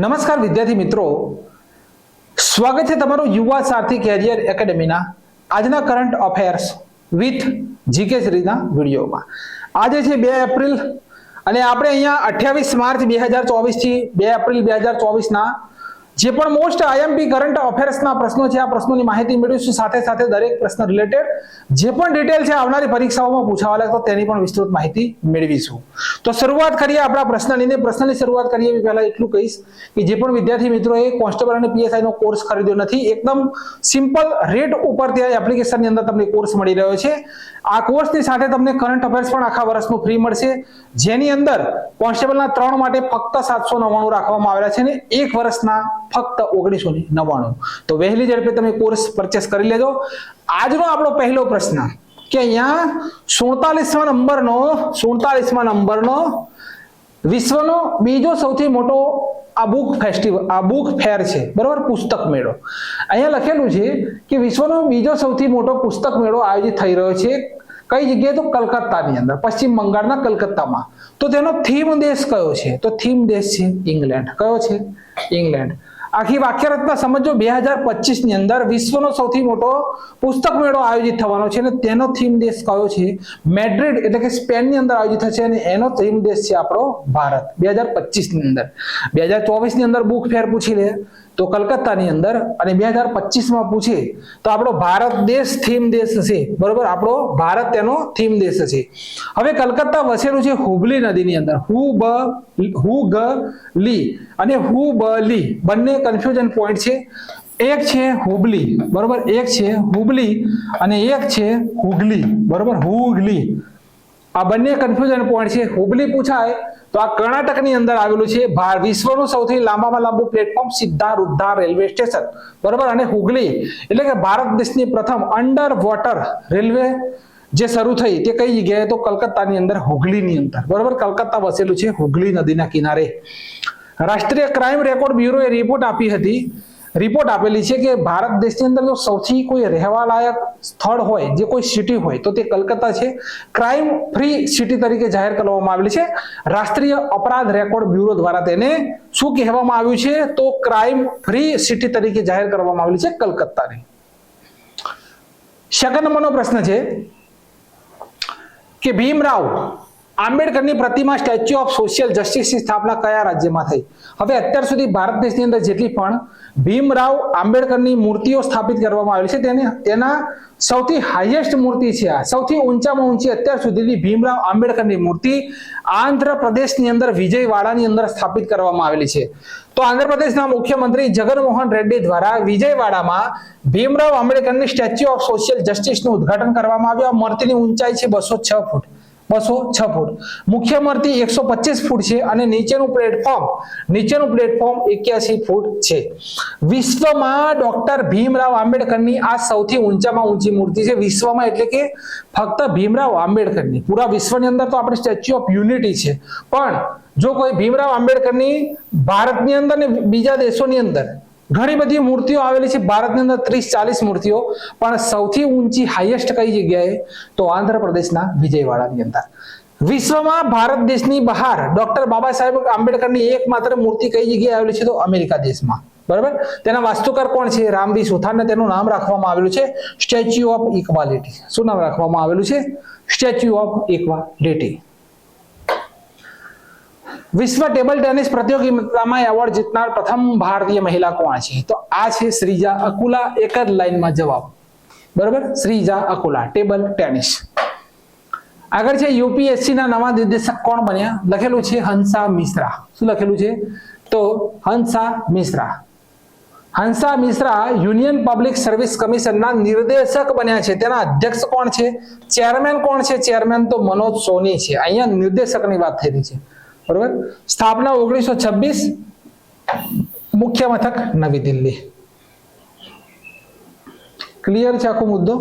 નમસ્કાર વિદ્યાર્થી મિત્રો, સ્વાગત છે તમારું યુવા સારથી કેરિયર એકેડેમીના આજના કરંટ અફેર્સ વિથ જીકે સિરીઝના વિડીયોમાં. આજે છે 2 એપ્રિલ અને આપણે અહીંયા 28 માર્ચ 2024 થી 2 એપ્રિલ 2024 ના જે પણ મોસ્ટ આઈએમપી કરંટ અફેર્સના પ્રશ્નો છે આ પ્રશ્નોની માહિતી મેળવીશું. સાથે સાથે દરેક પ્રશ્ન રિલેટેડ જે પણ ડિટેલ છે આવનારી પરીક્ષાઓમાં પૂછાવા લાગે તો તેની પણ વિસ્તૃત માહિતી મેળવીશું. તો શરૂઆત કરીએ આપણા પ્રશ્નની. પ્રશ્નની શરૂઆત કરીએ એ પહેલા એટલું કહીશ કે જે પણ વિદ્યાર્થી મિત્રોએ કોન્સ્ટેબલ અને પીએસઆઈ નો કોર્સ ખરીદ્યો નથી, એકદમ સિમ્પલ રેટ ઉપર ત્યાં એપ્લિકેશનની અંદર તમને કોર્સ મળી રહ્યો છે. આ કોર્સની સાથે તમને કરંટ અફેર્સ પણ આખા વર્ષનું ફ્રી મળશે, જેની અંદર કોન્સ્ટેબલના 3 માટે ફક્ત 799 રાખવામાં આવેલા છે અને 1 વર્ષના ફક્ત 1999. તો વહેલી ઝડપે તમે કોર્સ પરચેસ કરી લેજો. આજનો આપણો પહેલો પ્રશ્ન કે અહીંયા 47મા નંબરનો વિશ્વનો બીજો સૌથી મોટો આ બુક ફેર છે, બરાબર, પુસ્તક મેળો. અહીંયા લખેલું છે કે વિશ્વનો બીજો સૌથી મોટો પુસ્તક મેળો આયોજિત થઈ રહ્યો છે. કઈ જગ્યાએ? તો કલકત્તાની અંદર, પશ્ચિમ બંગાળના કલકત્તામાં. તો તેનો થીમ દેશ કયો છે? તો થીમ દેશ છે ઇંગ્લેન્ડ. કયો છે? ઇંગ્લેન્ડ. આખી વાક્ય રચના સમજો. 2025 ની અંદર વિશ્વનો સૌથી મોટો પુસ્તક મેળો આયોજિત થવાનો છે અને તેનો થીમ દેશ કયો છે? મેડ્રિડ એટલે કે સ્પેન ની અંદર આયોજિત થશે અને એનો થીમ દેશ છે આપણો ભારત. 2025 ની અંદર. 2024 ની અંદર બુક ફેર પૂછી લે તો કલકત્તાની અંદર, અને 2025 માં પૂછે તો આપણો ભારત દેશ થીમ દેશ છે, બરોબર. આપણો ભારત તેનો થીમ દેશ છે. હવે કલકત્તા વસેલું છે હુબલી નદીની અંદર. હુગલી અને હુબલી બંને કન્ફ્યુઝન પોઈન્ટ છે. એક છે હુબલી, બરોબર, એક છે હુબલી અને એક છે હુગલી, બરોબર, હુગલી. આ બંને કન્ફ્યુઝન પોઈન્ટ છે. હુબલી પૂછાય તો આ કર્ણાટકની અંદર આવેલું છે. વિશ્વનું સૌથી લાંબામાં લાંબુ પ્લેટફોર્મ સિદ્ધારુદ્ધા રેલવે સ્ટેશન, બરોબર. અને હુગલી એટલે કે ભારત દેશની પ્રથમ અંડર વોટર રેલવે જે શરૂ થઈ તે કઈ જગ્યાએ? તો કલકત્તાની અંદર, હુગલીની અંદર, બરોબર. કલકત્તા વસેલું છે હુગલી નદીના કિનારે. રાષ્ટ્રીય ક્રાઇમ રેકોર્ડ બ્યુરોએ રિપોર્ટ આપેલી છે કે ભારત દેશની અંદર જો સૌથી કોઈ રહેવા લાયક સ્થળ હોય, જે કોઈ સિટી હોય તો તે કલકત્તા છે. ક્રાઇમ ફ્રી સિટી તરીકે જાહેર કરવામાં આવેલી છે. રાષ્ટ્રીય અપરાધ રેકોર્ડ બ્યુરો દ્વારા તેને શું કહેવામાં આવ્યું છે? તો ક્રાઇમ ફ્રી સિટી તરીકે જાહેર કરવામાં આવેલી છે કલકત્તાને. સેકન્ડ નંબરનો પ્રશ્ન છે કે ભીમરાવ આંબેડકરની પ્રતિમા સ્ટેચ્યુ ઓફ સોશિયલ જસ્ટિસની સ્થાપના કયા રાજ્યમાં થઈ? હવે અત્યાર સુધી ભારત દેશની અંદર જેટલી પણ ભીમરાવ આંબેડકરની મૂર્તિઓ સ્થાપિત કરવામાં આવેલી છે તેના સૌથી હાઈએસ્ટ મૂર્તિ છે, આ સૌથી ઊંચામાં ઊંચી અત્યાર સુધીની ભીમરાવ આંબેડકરની મૂર્તિ આંધ્રપ્રદેશની અંદર વિજયવાડાની અંદર સ્થાપિત કરવામાં આવેલી છે. તો આંધ્રપ્રદેશના મુખ્યમંત્રી જગનમોહન રેડ્ડી દ્વારા વિજયવાડામાં ભીમરાવ આંબેડકરની સ્ટેચ્યુ ઓફ સોશિયલ જસ્ટિસનું ઉદ્ઘાટન કરવામાં આવ્યું. આ મૂર્તિની ઊંચાઈ છે 206 ફૂટ. મુખ્ય મૂર્તિ 125 ફૂટ છે અને નીચેનું પ્લેટફોર્મ 81 ફૂટ છે. વિશ્વમાં ડોક્ટર ભીમરાવ આંબેડકરની આ સૌથી ઊંચામાં ઊંચી મૂર્તિ છે વિશ્વમાં, એટલે કે ફક્ત ભીમરાવ આંબેડકરની. પૂરા વિશ્વની અંદર તો આપણે સ્ટેચ્યુ ઓફ યુનિટી છે, પણ જો કોઈ ભીમરાવ આંબેડકરની ભારતની અંદર ને બીજા દેશોની અંદર ઘણી બધી મૂર્તિઓ આવેલી છે. ભારતની અંદર 30-40 મૂર્તિઓ, પણ સૌથી ઊંચી હાઈએસ્ટ કઈ જગ્યાએ? તો આંધ્રપ્રદેશના વિજયવાડાની અંદર. વિશ્વમાં ભારત દેશની બહાર ડોક્ટર બાબા સાહેબ આંબેડકરની એકમાત્ર મૂર્તિ કઈ જગ્યાએ આવેલી છે? તો અમેરિકા દેશમાં, બરાબર. તેના વાસ્તુકાર કોણ છે? રામજી સુથારને તેનું નામ રાખવામાં આવેલું છે સ્ટેચ્યુ ઓફ ઇક્વાલિટી. શું નામ રાખવામાં આવેલું છે? Statue of equality. વિશ્વ ટેબલ ટેનિસ પ્રતિયોગિતામાં એવોર્ડ જીતનાર પ્રથમ ભારતીય મહિલા કોણ છે? તો આ છે શ્રીજા અકુલા. એક જ લાઈનમાં જવાબ, બરાબર, શ્રીજા અકુલા, ટેબલ ટેનિસ. આગળ છે યુપીએસસી ના નવા નિર્દેશક કોણ બન્યા? લખેલું છે હંસા મિશ્રા. શું લખેલું છે? તો Hansa Mishra Union Public Service કમિશનના નિર્દેશક બન્યા છે. તેના અધ્યક્ષ કોણ છે? ચેરમેન કોણ છે? ચેરમેન તો મનોજ સોની છે. અહીંયા નિર્દેશકની વાત થઈ રહી છે, બરોબર. સ્થાપના 1926, મુખ્ય મથક નવી દિલ્હી. ક્લિયર છે આખો મુદ્દો?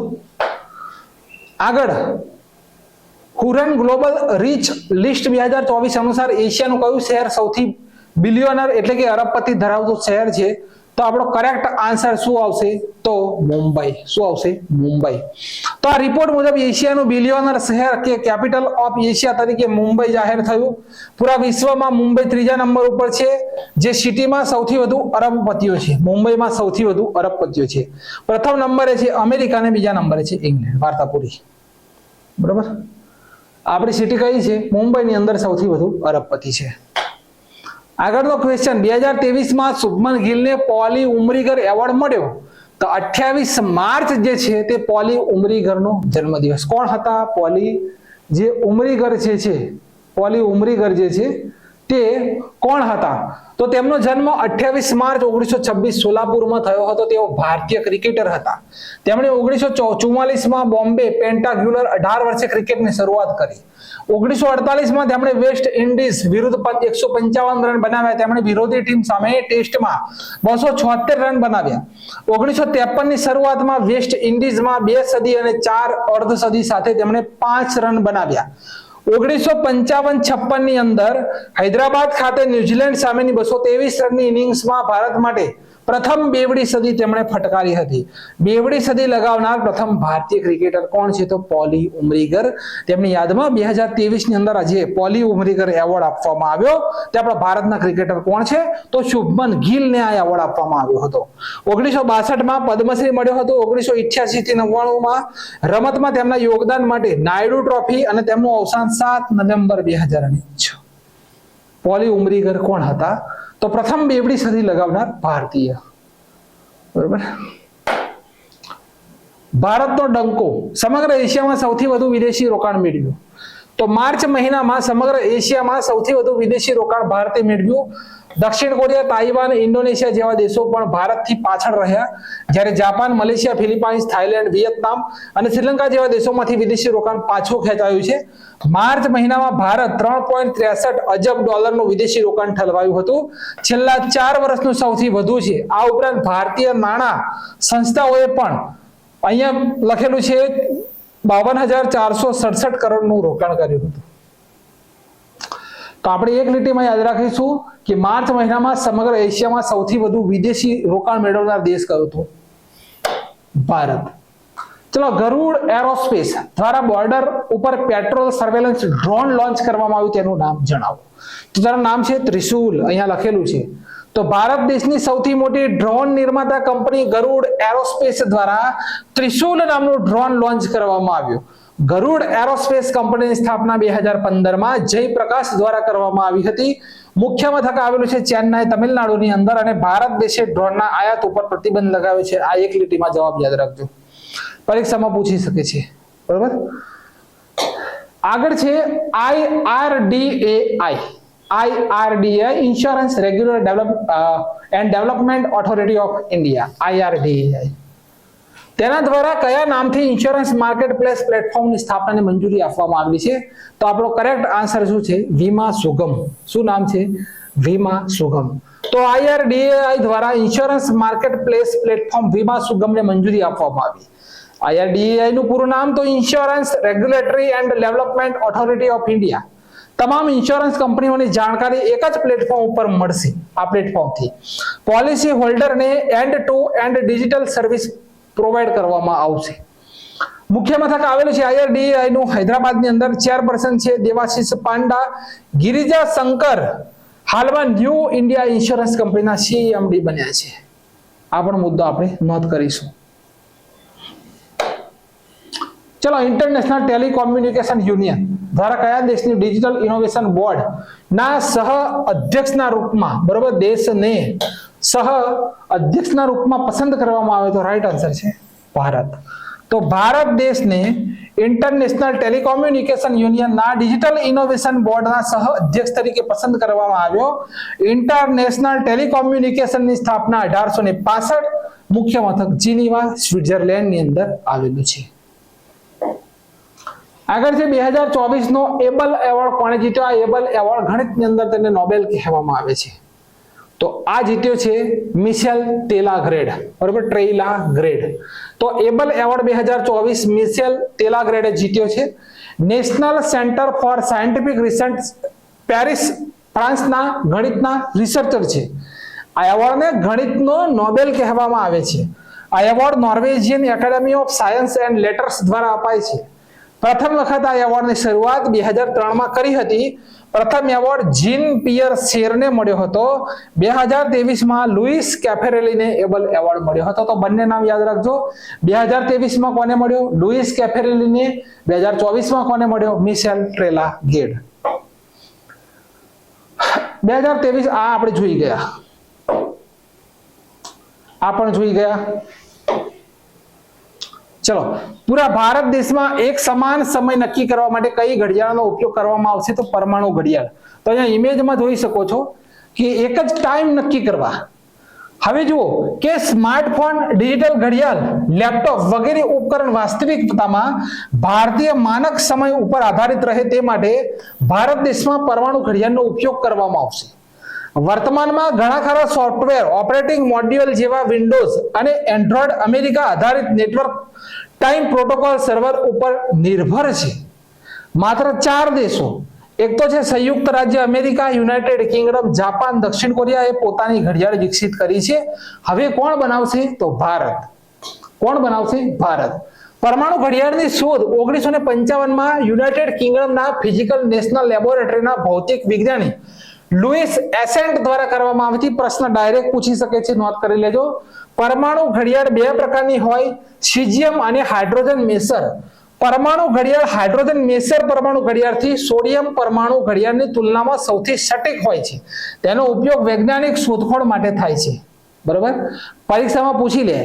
આગળ હુરન ગ્લોબલ રીચ લિસ્ટ 2024 અનુસાર એશિયાનું કયું શહેર સૌથી બિલિયનર એટલે કે અરબપતિ ધરાવતું શહેર છે? તો આપણો કરેક્ટ આન્સર શું આવશે? તો મુંબઈ. શું આવશે? મુંબઈ. તો આ રિપોર્ટ મુજબ એશિયાનું બિલિયનર શહેર કે કેપિટલ ઓફ એશિયા તરીકે મુંબઈ જાહેર થયું. પૂરા વિશ્વમાં મુંબઈ ત્રીજા નંબર ઉપર છે, જે સિટીમાં સૌથી વધુ અરબપતિઓ છે. મુંબઈમાં સૌથી વધુ અરબપતિઓ છે. પ્રથમ નંબરે છે અમેરિકા અને બીજા નંબરે છે ઇંગ્લેન્ડ. વાર્તા પૂરી. બરાબર. આપણી સિટી કઈ છે? મુંબઈની અંદર સૌથી વધુ અરબપતિ છે. આગળનો ક્વેશ્ચન, 2023માં શુભમન ગિલને પોલી ઉમરીગર એવોર્ડ મળ્યો. તો 28 માર્ચ જે છે તે પોલી ઉમરીગરનો જન્મદિવસ. કોણ હતા પોલી જે ઉમરીગર જે છે? પોલી ઉમરીગર જે છે તે કોણ હતા? તો તેમનો જન્મ 28 માર્ચ 1926 સોલાપુરમાં થયો હતો. તેઓ ભારતીય ક્રિકેટર હતા. તેમણે 1944માં બોમ્બે પેન્ટાગ્યુલર 18 વર્ષે ક્રિકેટની શરૂઆત કરી. 1948માં તેમણે વેસ્ટ ઇન્ડિઝ વિરુદ્ધ 155 રન બનાવ્યા. તેમણે વિરોધી ટીમ સામે ટેસ્ટમાં 276 રન બનાવ્યા. 1953ની શરૂઆતમાં વેસ્ટ ઇન્ડિઝમાં 2 સદી અને 4 અર્ધ સદી સાથે તેમણે 5 રન બનાવ્યા. 1955-56 ની અંદર હૈદરાબાદ ખાતે ન્યુઝીલેન્ડ સામેની 223 રનની ઇનિંગ્સમાં ભારત માટે પ્રથમ બેવડી સદી તેમણે ફટકારી હતી. બેવડી સદી લગાવનાર પ્રથમ ભારતીય ક્રિકેટર કોણ છે? તો પોલી ઉમરીગર. તેમની યાદમાં 2023ની અંદર આજે પોલી ઉમરીગર એવોર્ડ આપવામાં આવ્યો. તે આપણા ભારતના ક્રિકેટર કોણ છે? તો શુભમન ગિલને આ એવોર્ડ આપવામાં આવ્યો હતો. 1962માં પદ્મશ્રી મળ્યો હતો. 1988 થી 99માં રમતમાં તેમના યોગદાન માટે નાયડુ ટ્રોફી અને તેમનું અવસાન 7 નવેમ્બર 2006. પોલી ઉમરીગર કોણ હતા? તો પ્રથમ બેવડી સદી લગાવનાર ભારતીય. બરોબર. ભારતનો ડંકો, સમગ્ર એશિયામાં સૌથી વધુ વિદેશી રોકાણ મેળવ્યું. તો માર્ચ મહિનામાં સમગ્ર એશિયામાં સૌથી વધુ વિદેશી રોકાણ ભારતે મેળવ્યું. દક્ષિણ કોરિયા, તાઇવાન, ઇન્ડોનેશિયા જેવા દેશો પણ ભારતથી પાછળ રહ્યા, જ્યારે Japan, Malaysia, Philippines, Thailand, Vietnam અને શ્રીલંકા જેવા દેશોમાંથી વિદેશી રોકાણ પાછું ખેંચાયું છે. માર્ચ મહિનામાં ભારત 3.63 અજબ ડોલરનું વિદેશી રોકાણ ઠલવાયું હતું. છેલ્લા 4 વર્ષનું સૌથી વધુ છે. આ ઉપરાંત ભારતીય નાણાં સંસ્થાઓએ પણ અહીંયા લખેલું છે 52,467 કરોડનું રોકાણ કર્યું હતું. તો આપણે એક લીટીમાં યાદ રાખીશું કે માર્ચ મહિનામાં સમગ્ર એશિયામાં સૌથી વધુ વિદેશી રોકાણ મેળવનાર દેશ કયો હતો? ભારત. ચલો, ગરુડ એરોસ્પેસ દ્વારા બોર્ડર ઉપર પેટ્રોલ સર્વેલન્સ ડ્રોન લોન્ચ કરવામાં આવ્યું, તેનું નામ જણાવો. તો તેનું નામ છે ત્રિશુલ. અહીંયા લખેલું છે. તો ભારત દેશની સૌથી મોટી ડ્રોન નિર્માતા કંપની ગરુડ એરોસ્પેસ દ્વારા ત્રિશુલ નામનું ડ્રોન લોન્ચ કરવામાં આવ્યું. ગરુડ એરોસ્પેસ કંપનીની સ્થાપના 2015માં જયપ્રકાશ દ્વારા કરવામાં આવી હતી. મુખ્ય મથક આવેલું છે ચેન્નાઈ, તમિલનાડુની અંદર, અને ભારત દેશે ડ્રોનના આયાત ઉપર પ્રતિબંધ લગાવ્યો છે. આ એક લીટીમાં જવાબ યાદ રાખજો, પરીક્ષામાં પૂછી શકે છે. બરોબર. આગળ છે IRDAI, insurance regular development Authority of India. IRDAI તેના દ્વારા કયા નામથી ઇન્સ્યોરન્સ માર્કેટ પ્લેસ પ્લેટફોર્મની સ્થાપનાની મંજૂરી આપવામાં આવી છે? તો આપણો કરેક્ટ આન્સર શું છે? વીમા સુગમ. શું નામ છે? વીમા સુગમ. તો IRDAI દ્વારા ઇન્સ્યોરન્સ માર્કેટ પ્લેસ પ્લેટફોર્મ વીમા સુગમને મંજૂરી આપવામાં આવી. IRDAI નું પૂરું નામ તો Insurance Regulatory and Development Authority of India. તમામ ઇન્સ્યોરન્સ કંપનીઓની જાણકારી એક જ પ્લેટફોર્મ ઉપર મળશે. આ પ્લેટફોર્મથી પોલિસી હોલ્ડરને end to end digital service provide કરવામાં આવશે. મુખ્ય મથક આવેલું છે IRDAI નું હૈદરાબાદની અંદર. ચેરપર્સન છે દેવાશીષ પાંડા. ગિરિજા શંકર હાલમાં ન્યૂ ઇન્ડિયા ઇન્સ્યોરન્સ કંપનીના CMD બન્યા છે. આ પણ મુદ્દો આપણે નોંધ કરીશું. ચલો, ઇન્ટરનેશનલ ટેલિકોમ્યુનિકેશન યુનિયન દ્વારા કયા દેશની ડિજિટલ ઇનોવેશન બોર્ડ ના સહ અધ્યક્ષના રૂપમાં, બરોબર, દેશને સહ અધ્યક્ષના રૂપમાં પસંદ કરવામાં આવે? તો રાઈટ આન્સર છે ભારત. તો ભારત દેશને ઇન્ટરનેશનલ ટેલિકોમ્યુનિકેશન યુનિયનના ડિજિટલ ઇનોવેશન બોર્ડના સહ અધ્યક્ષ તરીકે પસંદ કરવામાં આવ્યો. ઇન્ટરનેશનલ ટેલિકોમ્યુનિકેશનની સ્થાપના 1865, મુખ્ય મથક જીનીવા, સ્વિટ્ઝરલેન્ડની અંદર આવેલું છે. આગળ છે 2024નો એબલ એવોર્ડ કોણે જીત્યો? આ એબલ એવોર્ડ ગણિતની અંદર તેને નોબેલ કહેવામાં આવે છે. તો આ જીત્યો છે મિશેલ ટેલાગ્રેડ. બરોબર, ટેલાગ્રેડ. તો એબલ એવોર્ડ 2024 મિશેલ ટેલાગ્રેડે જીત્યો છે. National Centre for Scientific Research, Paris, ફ્રાન્સના ગણિતના રિસર્ચર છે. આ એવોર્ડને ગણિતનો નોબેલ કહેવામાં આવે છે. આ award Norwegian academy of science and letters દ્વારા અપાય છે. પ્રથમ વખત આ એવોર્ડની શરૂઆત 2003 માં કરી હતી. પ્રથમ એવોર્ડ જીન પિયર શેરને મળ્યો હતો. 2023 માં લુઈસ કેફેરેલીને એબલ એવોર્ડ મળ્યો હતો. તો બંને નામ યાદ રાખજો. 2023 માં કોને મળ્યો? લુઈસ કેફેરેલીને. 2024 માં કોને મળ્યો? મિશેલ ટ્રેલા ગેડ. 2023 આ આપણે જોઈ ગયા. આ પણ જોઈ ગયા. ચલો, પૂરા ભારત દેશમાં એક સમાન સમય નક્કી કરવા માટે કઈ ઘડિયાળનો ઉપયોગ કરવામાં આવશે? તો પરમાણુ ઘડિયાળ. તો અહીંયા ઇમેજમાં જોઈ શકો છો કે એક જ ટાઈમ નક્કી કરવા. હવે જુઓ કે સ્માર્ટફોન, ડિજિટલ ઘડિયાળ, લેપટોપ વગેરે ઉપકરણ વાસ્તવિકતામાં ભારતીય માનક સમય ઉપર આધારિત રહે તે માટે ભારત દેશમાં પરમાણુ ઘડિયાળનો ઉપયોગ કરવામાં આવશે. વર્તમાનમાં ઘણા ખરા સોફ્ટવેર, ઓપરેટિંગ મોડ્યુલ જેવા વિન્ડોઝ અને એન્ડ્રોઇડ અમેરિકા આધારિત નેટવર્ક ટાઈમ પ્રોટોકોલ સર્વર ઉપર નિર્ભર છે. માત્ર 4 દેશો, એક તો છે સંયુક્ત રાજ્ય અમેરિકા, યુનાઇટેડ કિંગડમ, જાપાન, દક્ષિણ કોરિયાએ પોતાની ઘડિયાળ વિકસિત કરી છે. હવે કોણ બનાવશે? તો ભારત. કોણ બનાવશે? ભારત. પરમાણુ ઘડિયાળની શોધ 1955 માં યુનાઇટેડ કિંગડમના ફિઝિકલ નેશનલ લેબોરેટરીના ભૌતિક વિજ્ઞાની લુઈસ એસેન્ટ દ્વારા કરવામાં આવી હતી. પ્રશ્ન ડાયરેક્ટ પૂછી શકે છે, નોંધ કરી લેજો. પરમાણુ ઘડિયાળ 2 પ્રકારની હોય, સિઝિયમ અને હાઇડ્રોજન મેસર. પરમાણુ ઘડિયાળ હાઇડ્રોજન મેસર પરમાણુ ઘડિયાળથી સોડિયમ પરમાણુ ઘડિયાળની તુલનામાં સૌથી સટીક હોય છે. તેનો ઉપયોગ વૈજ્ઞાનિક શોધખોળ માટે થાય છે. બરોબર, પરીક્ષામાં પૂછી લે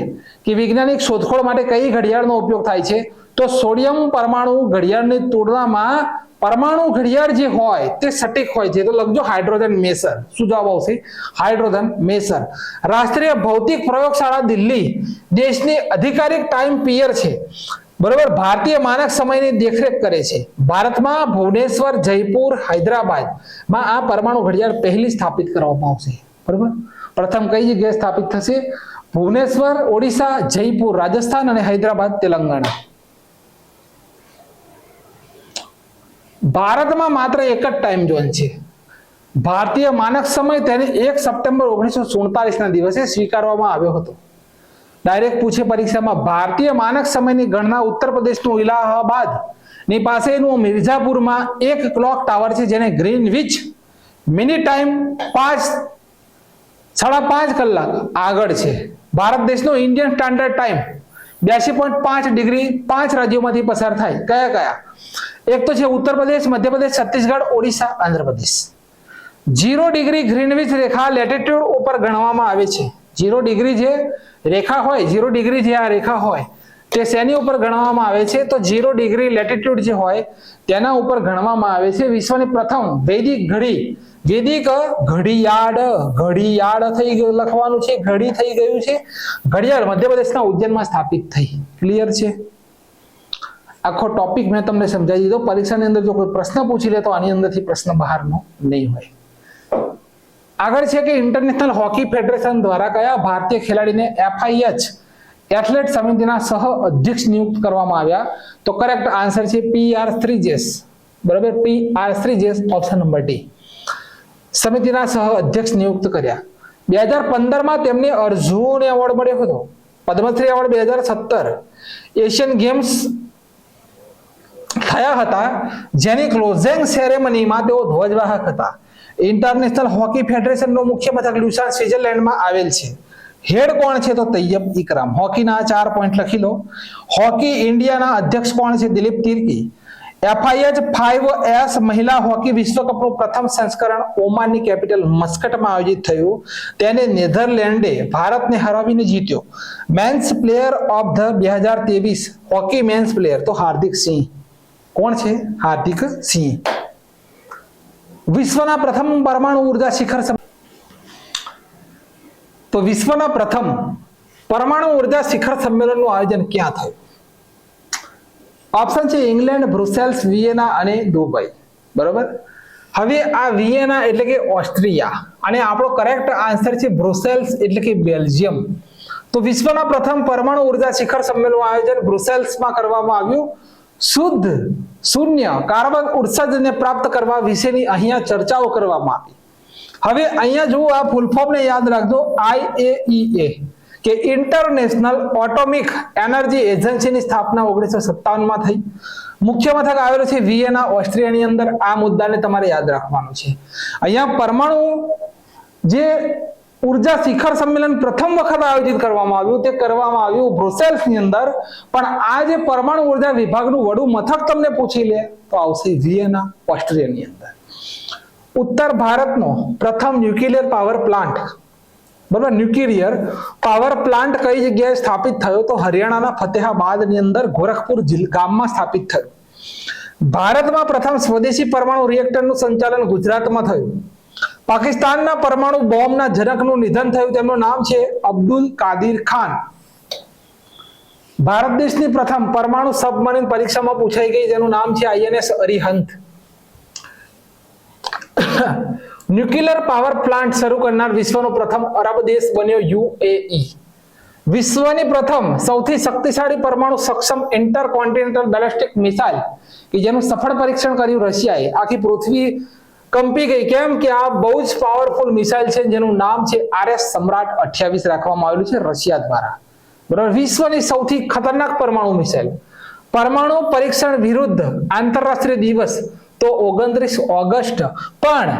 કે વૈજ્ઞાનિક શોધખોળ માટે કઈ ઘડિયાળનો ઉપયોગ થાય છે? તો સોડિયમ પરમાણુ ઘડિયાળની તુલનામાં પરમાણુ ઘડિયાળ જે હોય તે સટીક હોય છે. તો લખજો હાઇડ્રોજન મેસર. શું જવાબ આવશે? હાઇડ્રોજન મેસર. રાષ્ટ્રીય ભૌતિક પ્રયોગશાળા દિલ્હી દેશની અધિકારિક ટાઈમ પિયર છે. બરોબર, ભારતીય માનક સમયની દેખરેખ કરે છે. ભારતમાં ભુવનેશ્વર, જયપુર, હૈદરાબાદમાં આ પરમાણુ ઘડિયાળ પહેલી સ્થાપિત કરવામાં આવશે. બરોબર, પ્રથમ કઈ જગ્યાએ સ્થાપિત થશે? ભુવનેશ્વર ઓડિશા, જયપુર રાજસ્થાન અને હૈદરાબાદ તેલંગાણા. ભારતમાં માત્ર એક જ ટાઈમ ઝોન છે. ભારતીય માનક સમય તેને 1 સપ્ટેમ્બર 1947 ના દિવસે સ્વીકારવામાં આવ્યો હતો. ડાયરેક્ટ પૂછે પરીક્ષામાં. ભારતીય માનક સમયની ગણના ઉત્તર પ્રદેશનું ઇલાહાબાદ ની પાસેનું મિર્ઝાપુરમાં એક ક્લોક ટાવર છે જેને ગ્રીનવિચ મિની ટાઈમ 5.5 કલાક આગળ છે. ભારત દેશનો ઇન્ડિયન સ્ટાન્ડર્ડ ટાઈમ 82.5 ડિગ્રી 5 રાજ્યોમાંથી પસાર થાય. કયા કયા? એક તો છે ઉત્તર પ્રદેશ, મધ્યપ્રદેશ, છત્તીસગઢ, ઓડિશા, આંધ્રપ્રદેશ. 0 ડિગ્રી ગ્રીનવિચ રેખા લેટિટ્યુડ ઉપર ગણવામાં આવે છે. 0 ડિગ્રી જે રેખા હોય, 0 ડિગ્રી જે આ રેખા હોય તે શેની ઉપર ગણવામાં આવે છે? તો 0 ડિગ્રી લેટિટ્યુડ જે હોય તેના ઉપર ગણવામાં આવે છે. વિશ્વની પ્રથમ વૈદિક ઘડી, વૈદિક ઘડિયાળ, ઘડિયાળ થઈ ગયું લખવાનું છે, ઘડી થઈ ગયું છે. ઘડિયાળ મધ્યપ્રદેશના ઉજ્જૈનમાં સ્થાપિત થઈ. ક્લિયર છે? આખો ટોપિક મેં તમને સમજાવી દીધો. પરીક્ષાની અંદર જો કોઈ પ્રશ્ન પૂછી લે તો આની અંદરથી પ્રશ્ન બહારનો નહીં હોય. આગળ છે કે ઇન્ટરનેશનલ હોકી ફેડરેશન દ્વારા કયા ભારતીય ખેલાડીને FIH એથ્લેટ સમિતિના સહ અધ્યક્ષ નિયુક્ત કરવામાં આવ્યા? તો કરેક્ટ આન્સર છે PR શ્રીજેશ. બરાબર, PR Sreejesh, option number D. સમિતિના સહ અધ્યક્ષ નિયુક્ત કર્યા. 2015 માં તેમને અર્જુન એવોર્ડ મળ્યો હતો. પદ્મશ્રી એવોર્ડ 2017 એશિયન ગેમ્સ થયા હતા જેની ક્લોઝિંગ સેરેમનીમાં તેઓ ધ્વજવાહક હતા. ઇન્ટરનેશનલ હોકી ફેડરેશનનો મુખ્ય મથક લ્યુસાન સ્વિટ્ઝરલેન્ડમાં આવેલ છે. હેડ કોણ છે? તો તૈયબ ઇકરામ. હોકીના 4 પોઈન્ટ લખી લો. હોકી ઇન્ડિયાના અધ્યક્ષ કોણ છે? દિલીપ તિર્કી. FIH 5S મહિલા હોકી વિશ્વકપનું પ્રથમ સંસ્કરણ ઓમાનની કેપિટલ મસ્કટમાં આયોજિત થયું. તેને નેધરલેન્ડે ભારતને હરાવીને જીત્યો. Men's player of the 2023 hockey men's player તો હાર્દિક સિંહ. કોણ છે? હાર્દિક સિંહ. વિશ્વના પ્રથમ પરમાણુ ઉર્જા શિખર તો વિશ્વના પ્રથમ પરમાણુ ઉર્જા શિખર સંમેલનનું આયોજન ક્યાં થયું? ઓપ્શન છે ઇંગ્લેન્ડ, બ્રુસેલ્સ, વિયેના અને દુબઈ. બરોબર, હવે આ વિયેના એટલે કે ઓસ્ટ્રિયા અને આપણો કરેક્ટ આન્સર છે બ્રુસેલ્સ એટલે કે બેલ્જિયમ. તો વિશ્વના પ્રથમ પરમાણુ ઉર્જા શિખર સંમેલનનું આયોજન બ્રુસેલ્સમાં કરવામાં આવ્યું. શુદ્ધ શૂન્ય કાર્બન ઉત્સર્જનને પ્રાપ્ત કરવા વિશેની અહીંયા ચર્ચાઓ કરવામાં આવી. હવે અહીંયા જુઓ, આ ફૂલ ફોર્મ ને યાદ રાખજો, IAEA કે ઇન્ટરનેશનલ એટોમિક એનર્જી એજન્સીની સ્થાપના 1957 માં થઈ. મુખ્ય મથક આવેલું છે વિયેના, ઓસ્ટ્રિયાની અંદર. આ મુદ્દાને તમારે યાદ રાખવાનો છે. અહીંયા પરમાણુ જે ઉર્જા શિખર સંમેલન પ્રથમ વખત આયોજિત કરવામાં આવ્યું તે કરવામાં આવ્યું બ્રુસેલ્સની અંદર. પણ આ જે પરમાણુ ઉર્જા વિભાગનું વડું મથક તમને પૂછી લે તો આવશે વિયેના, ઓસ્ટ્રિયાની અંદર. ઉત્તર ભારતનો પ્રથમ ન્યુક્લિયર પાવર પ્લાન્ટ, બરાબર, ન્યુક્લિયર પાવર પ્લાન્ટ કઈ જગ્યાએ સ્થાપિત થયો? તો હરિયાણાના ફતેહાબાદની અંદર ગોરખપુર ગામમાં સ્થાપિત થયો. ભારતમાં પ્રથમ સ્વદેશી પરમાણુ રિએક્ટરનું સંચાલન ગુજરાતમાં થયું. પાકિસ્તાનના પરમાણુ બોમ્બના જનકનું નિધન થયું, તેમનું નામ છે અબ્દુલ કાદિર ખાન. ભારત દેશની પ્રથમ પરમાણુ સબમરીન પરીક્ષામાં પૂછાઈ ગઈ, જેનું નામ છે INS Arihant. Nuclear power plant શરૂ કરનાર વિશ્વનો પ્રથમ અરબ દેશ બન્યો UAE. વિશ્વની પ્રથમ સૌથી શક્તિશાળી પરમાણુ સક્ષમ ઇન્ટરકોન્ટિનેન્ટલ બેલિસ્ટિક મિસાઇલ કે જેનું સફળ પરીક્ષણ કર્યું રશિયાએ. આખી પૃથ્વી કંપી ગઈ. કેમ કે આ બહુ જ પાવરફુલ મિસાઇલ છે, જેનું નામ છે RS સમ્રાટ 28 રાખવામાં આવેલું છે રશિયા દ્વારા. બરાબર, વિશ્વની સૌથી ખતરનાક પરમાણુ મિસાઇલ. પરમાણુ પરીક્ષણ વિરુદ્ધ આંતરરાષ્ટ્રીય દિવસ તો 29 ઓગસ્ટ, પણ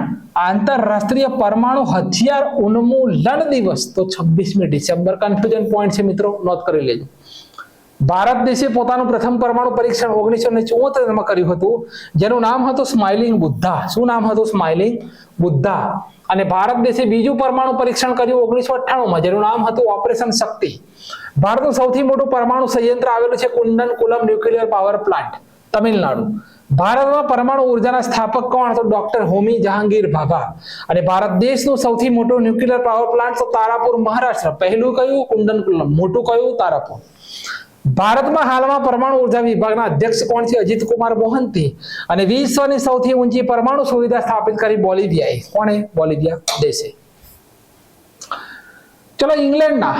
આંતરરાષ્ટ્રીય પરમાણુ હથિયાર ઉન્મૂલન દિવસ તો 26મી ડિસેમ્બર. કન્ફ્યુઝન પોઈન્ટ છે મિત્રો, નોટ કરી લેજો. ભારત દેશે પોતાનું પ્રથમ પરમાણુ પરીક્ષણ 1974 માં કર્યું હતું, જેનું નામ હતું સ્માઇલિંગ બુદ્ધા. શું નામ હતું? સ્માઇલિંગ બુદ્ધા. અને ભારત દેશે બીજું પરમાણુ પરીક્ષણ કર્યું 1998 માં, જેનું નામ હતું ઓપરેશન શક્તિ. ભારતનું સૌથી મોટું પરમાણુ સંયંત્ર આવેલું છે કુંડનકુલમ ન્યુક્લિયર પાવર પ્લાન્ટ, તમિલનાડુ. ભારતમાં પરમાણુ ઉર્જાના સ્થાપક કોણ? તો ડોક્ટર હોમી જહાંગીર ભાભા. અને ભારત દેશનું સૌથી મોટું ન્યુક્લિયર પાવર પ્લાન્ટ તો તારાપુર, મહારાષ્ટ્ર. પહેલું કયું? કુંડનકુલમ. મોટું કયું? તારાપુર. ભારતમાં હાલમાં પરમાણુ ઉર્જા વિભાગના અધ્યક્ષ કોણ છે? અજીત કુમાર મોહંતી. અને વિશ્વની સૌથી ઊંચી પરમાણુ સુવિધા સ્થાપિત કરી બોલિવિયાએ. કોણે? બોલિવિયા દેશે. ચલો, ઇંગ્લેન્ડના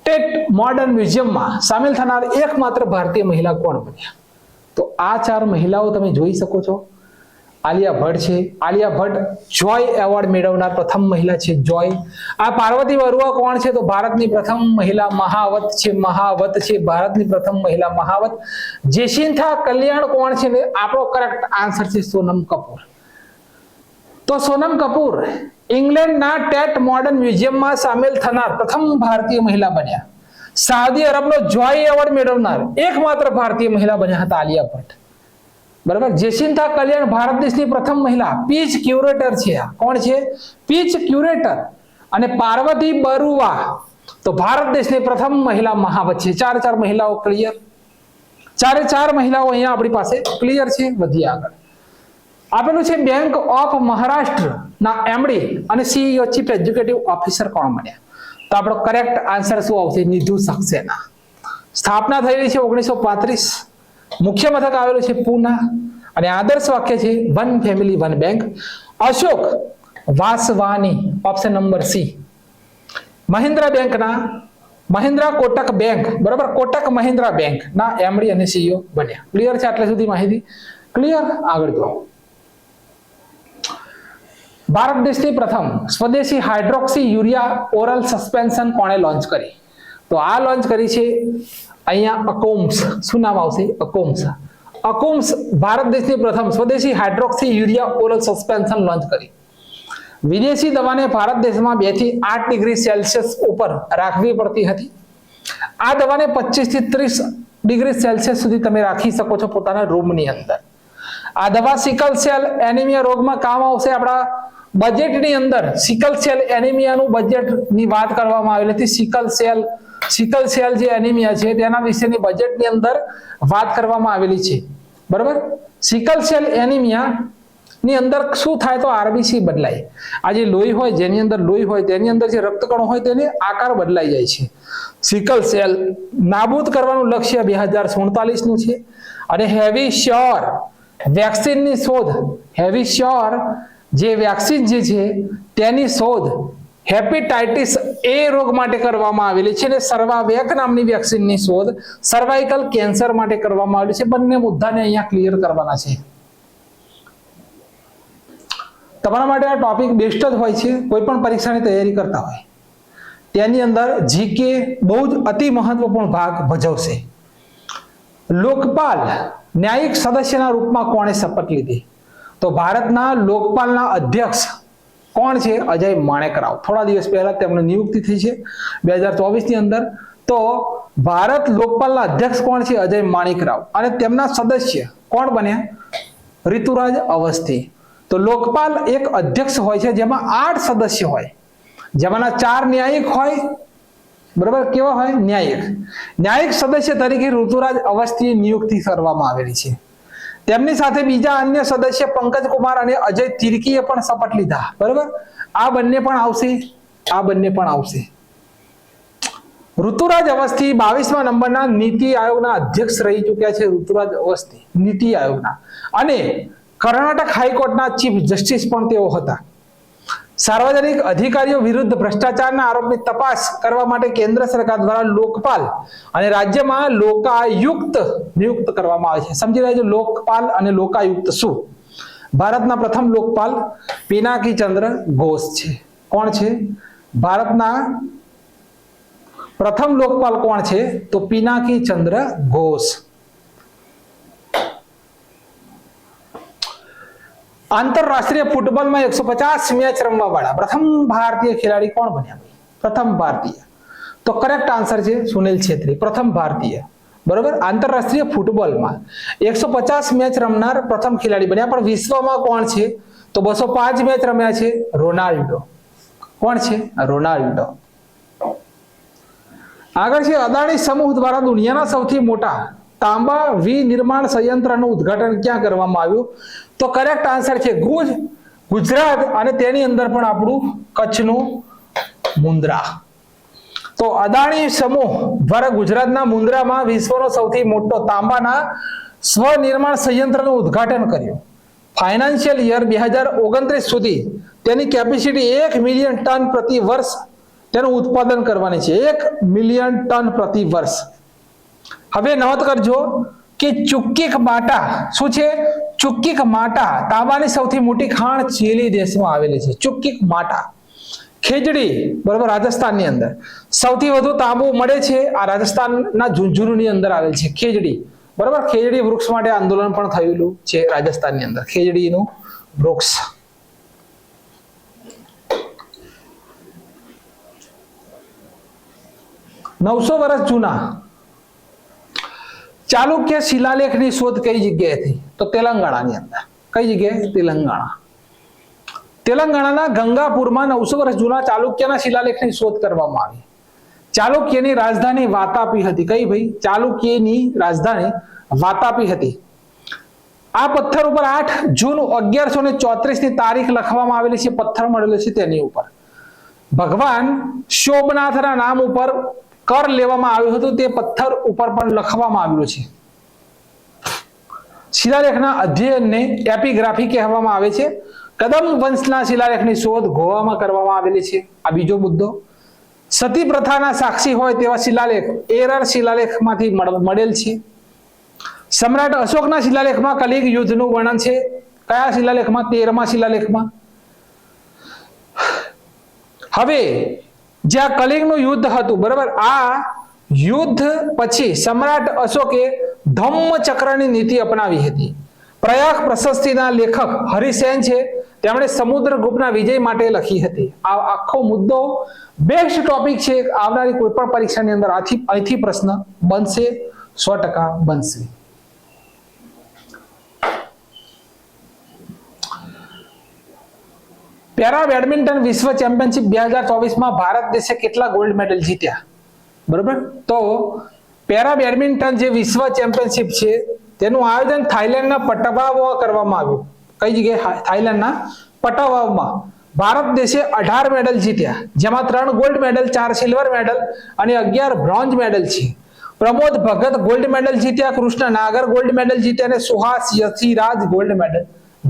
ટેટ મોડર્ન મ્યુઝિયમમાં સામેલ થનાર એકમાત્ર ભારતીય મહિલા કોણ બન્યા? તો આ 4 મહિલાઓ તમે જોઈ શકો છો. આલિયા ભટ્ટ છે. આલિયા ભટ્ટ જોય એવોર્ડ મેળવનાર પ્રથમ મહિલા છે, જોય. આ પાર્વતી બરુઆ કોણ છે? તો ભારતની પ્રથમ મહિલા મહાવત છે, મહાવત છે, ભારતની પ્રથમ મહિલા મહાવત. જેસિન્થા કલ્યાણ કોણ છે? ને આપણો કરેક્ટ આન્સર છે સોનમ કપૂર. તો સોનમ કપૂર ઇંગ્લેન્ડના ટેટ મોડર્ન મ્યુઝિયમમાં સામેલ થનાર પ્રથમ ભારતીય મહિલા બન્યા. સાઉદી અરબનો જોય એવોર્ડ મેળવનાર એકમાત્ર ભારતીય મહિલા બન્યા હતા આલિયા ભટ્ટ. બરાબર. જેસિન્થા કલ્યાણ ભારત દેશની પ્રથમ મહિલા પીચ ક્યુરેટર છે. કોણ છે? Pitch curator. અને પાર્વતી બરુઆ તો ભારત દેશની પ્રથમ મહિલા મહાવત છે. 4 મહિલાઓ ક્લિયર. 4 મહિલાઓ અહીંયા આપણી પાસે ક્લિયર છે. વધીએ આગળ. આપેલું છે બેંક ઓફ મહારાષ્ટ્ર ના MD અને CEO ચીફ એક્ઝિક્યુટિવ ઓફિસર કોણ બન્યા? તો આપણો કરેક્ટ આન્સર શું આવશે? નિધુ સક્સેના. સ્થાપના થયેલી છે 1935. મુખ્ય મથક આવેલું છે પૂના. અને આદર્શ વાક્ય છે one family one bank. Ashok Vaswani, option number C. Mahindra બેંકના, મહિન્દ્રા કોટક બેંક, બરાબર, કોટક મહિન્દ્રા બેંક ના MD અને CEO બન્યા. ક્લિયર છે આટલે સુધી માહિતી? ક્લિયર. આગળ જો. ભારત દેશની પ્રથમ સ્વદેશી હાઇડ્રોક્સી યુરિયા ઓરલ સસ્પેન્શન કોણે લોન્ચ કરી? તો આ લોન્ચ કરી છે અહીંયા અકોમ્સ. શું નામ આવશે? અકોમ્સ. અકોમ્સ ભારત દેશની પ્રથમ સ્વદેશી hydroxy urea oral suspension launch કરી. વિદેશી દવાને ભારત દેશમાં 2 થી 8 ડિગ્રી સેલ્સિયસ ઉપર રાખવી પડતી હતી. આ દવાને 25 થી 30 ડિગ્રી સેલ્સિયસ સુધી તમે રાખી શકો છો પોતાના રૂમની અંદર. આ દવા સિકલ સેલ એનિમિયા રોગમાં કામ આવશે. આપણા બજેટની અંદર સિકલ સેલ એનિમિયાનું બજેટની વાત કરવામાં આવેલી હતી. સિકલ સેલ જે એનિમિયા છે તેના વિશેની બજેટની અંદર વાત કરવામાં આવેલી છે. બરાબર. સિકલ સેલ એનિમિયા ની અંદર શું થાય? તો RBC બદલાય. આ જે લોહી હોય, જેની અંદર લોહી હોય તેની અંદર જે રક્તકણો હોય તેને આકાર બદલાઈ જાય છે. સિકલ સેલ નાબૂદ કરવાનું લક્ષ્ય 2047 નું છે. અને હેવી શ્યોર વેક્સિનની શોધ, હેવી શ્યોર જે વેક્સિન જે છે તેની શોધ હેપેટાઇટિસ A રોગ માટે કરવામાં આવેલી છે. અને સર્વાવેક નામની વેક્સિનની શોધ સર્વાઇકલ કેન્સર માટે કરવામાં આવેલી છે. બંને મુદ્દાને અહીંયા ક્લિયર કરવાના છે. તમારા માટે આ ટોપિક બેસ્ટ જ હોય છે. કોઈ પણ પરીક્ષાની તૈયારી કરતા હોય તેની અંદર જીકે બહુ જ અતિ મહત્વપૂર્ણ ભાગ ભજવશે. લોકપાલ ન્યાયિક સદસ્યના રૂપમાં કોણે શપથ લીધી? તો ભારતના લોકપાલના અધ્યક્ષ કોણ છે? અજય માણેકરાવ. થોડા દિવસ પહેલા તેમની નિયુક્તિ થઈ છે 2024 ની અંદર. તો ભારત લોકપાલના અધ્યક્ષ કોણ છે? અજય માણેકરાવ. અને તેમના સદસ્ય કોણ બન્યા? ઋતુરાજ અવસ્થી. તો લોકપાલ એક અધ્યક્ષ હોય છે જેમાં 8 સદસ્ય હોય, જેમાંના 4 ન્યાયિક હોય. બરાબર, કેવા હોય? ન્યાયિક. ન્યાયિક સદસ્ય તરીકે ઋતુરાજ અવસ્થીની નિયુક્તિ કરવામાં આવેલી છે. તેમની સાથે બીજા અન્ય સદસ્ય પંકજ કુમાર અને અજય તિર્કીએ પણ શપથ લીધા. બરાબર, આ બંને પણ આવશે, આ બંને પણ આવશે. ઋતુરાજ અવસ્થી 22મા નંબરના નીતિ આયોગના અધ્યક્ષ રહી ચૂક્યા છે. ઋતુરાજ અવસ્થી નીતિ આયોગના, અને કર્ણાટક હાઈકોર્ટના ચીફ જસ્ટિસ પણ તેઓ હતા. સાર્વજનિક અધિકારીઓ વિરુદ્ધ ભ્રષ્ટાચારના આરોપની તપાસ કરવા માટે કેન્દ્ર સરકાર દ્વારા લોકપાલ અને રાજ્યમાં લોકાયુક્ત નિયુક્ત કરવામાં આવે છે. સમજી લેજો, લોકપાલ અને લોકાયુક્ત શું? ભારતના પ્રથમ લોકપાલ પિનાકી ચંદ્ર ઘોષ છે. કોણ છે? ભારતના પ્રથમ લોકપાલ કોણ છે? તો પિનાકી ચંદ્ર ઘોષ. આંતરરાષ્ટ્રીય ફૂટબોલમાં 150 મેચ રમવા વાળા પ્રથમ ભારતીય ખેલાડી કોણ બન્યા? પ્રથમ ભારતીય. તો કરેક્ટ આન્સર છે સુનિલ છેત્રી, પ્રથમ ભારતીય. બરોબર, આંતરરાષ્ટ્રીય ફૂટબોલમાં 150 મેચ રમનાર પ્રથમ ખેલાડી બન્યા. પણ વિશ્વમાં કોણ છે? તો 205 મેચ રમ્યા છે રોનાલ્ડો. કોણ છે? રોનાલ્ડો. આગળ છે અદાણી સમૂહ દ્વારા દુનિયાના સૌથી મોટા તાંબા વિનિર્માણ સંયંત્રનું ઉદ્ઘાટન ક્યાં કરવામાં આવ્યું? તો કરેક્ટ આન્સર છે ગુજરાત, અને તેની અંદર પણ આપણું કચ્છનું મુન્દ્રા. તો અદાણી સમૂહ દ્વારા ગુજરાતના મુન્દ્રામાં વિશ્વનો સૌથી મોટો તાંબાના સ્વનિર્માણ સંયંત્રનું ઉદ્ઘાટન કર્યું. ફાઇનાન્શિયલ યર 2029 સુધી તેની કેપેસિટી 1 મિલિયન ટન પ્રતિ વર્ષ તેનું ઉત્પાદન કરવાની છે. 1 મિલિયન ટન પ્રતિ વર્ષ. હવે નોંધ કરજો કે ચુક્કીક માટા શું છે? ચુક્કીક માટા તાંબાની સૌથી મોટી ખાણ ચીલી દેશમાં આવેલી છે. ચુક્કીક માટા. ખેજડી, બરોબર, રાજસ્થાનની અંદર સૌથી વધુ તાંબુ મળે છે. આ રાજસ્થાનના ઝુંઝુનુની અંદર આવેલ છે ખેજડી. બરોબર, ખેજડી વૃક્ષ માટે આંદોલન પણ થયેલું છે રાજસ્થાનની અંદર, ખેજડીનું વૃક્ષ. નવસો વર્ષ જૂના ચાલુક્ય શિલાલેખની શોધ કઈ જગ્યાએ થઈ? તો તેલંગાણાની અંદર. કઈ જગ્યાએ? તેલંગાણા. તેલંગાણાના ગંગાપુરમાં 900 વર્ષ જૂના ચાલુક્યના શિલાલેખની શોધ કરવામાં આવી. ચાલુક્યની રાજધાની વાતાપી હતી. કઈ ભાઈ? ચાલુક્યની રાજધાની વાતાપી હતી. આ પથ્થર ઉપર 8 જૂન 1134 ની તારીખ લખવામાં આવેલી છે. પથ્થર મળેલો છે તેની ઉપર ભગવાન શોભનાથના નામ ઉપર કર લેવામાં આવ્યું હતું. તે પથ્થર ઉપર પણ લખવામાં આવ્યું છે. શિલાલેખના અધ્યયનને એપિગ્રાફી કહેવામાં આવે છે. કદમ વંશના શિલાલેખની શોધ ગોવામાં કરવામાં આવેલી છે. આ બીજો મુદ્દો. સતી પ્રથાના સાક્ષી હોય તેવા શિલાલેખ એરર શિલાલેખમાંથી મળેલ છે. સમ્રાટ અશોકના શિલાલેખમાં કલિગ યુદ્ધનું વર્ણન છે. કયા શિલાલેખમાં? 13મા શિલાલેખમાં. હવે જ્યાં કલિંગનું યુદ્ધ હતું, બરાબર, આ યુદ્ધ પછી સમ્રાટ અશોકે ધમ્મચક્રની નીતિ અપનાવી હતી. પ્રયાગ પ્રશસ્તિના લેખક હરિસેન છે, તેમણે સમુદ્રગુપ્તના વિજય માટે લખી હતી. આ આખો મુદ્દો બેસ્ટ ટોપિક છે. આવનારી કોઈ પણ પરીક્ષાની અંદર અહીંથી પ્રશ્ન બનશે, 100% બનશે. પેરા બેડમિન્ટન વિશ્વ ચેમ્પિયનશિપ 2024માં ભારત દેશે કેટલા ગોલ્ડ મેડલ જીત્યા? બરોબર, તો પેરા બેડમિન્ટન જે વિશ્વ ચેમ્પિયનશિપ છે તેનું આયોજન થાઈલેન્ડના પટાવાવમાં કરવામાં આવ્યું. કઈ જગ્યાએ? થાઈલેન્ડના પટાવાવમાં. ભારત દેશે 18 મેડલ જીત્યા, જેમાં 3 ગોલ્ડ મેડલ, 4 સિલ્વર મેડલ અને 11 બ્રોન્ઝ મેડલ છે. પ્રમોદ ભગત ગોલ્ડ મેડલ જીત્યા, કૃષ્ણ નાગર ગોલ્ડ મેડલ જીત્યા અને સુહાસ યશીરાજ ગોલ્ડ મેડલ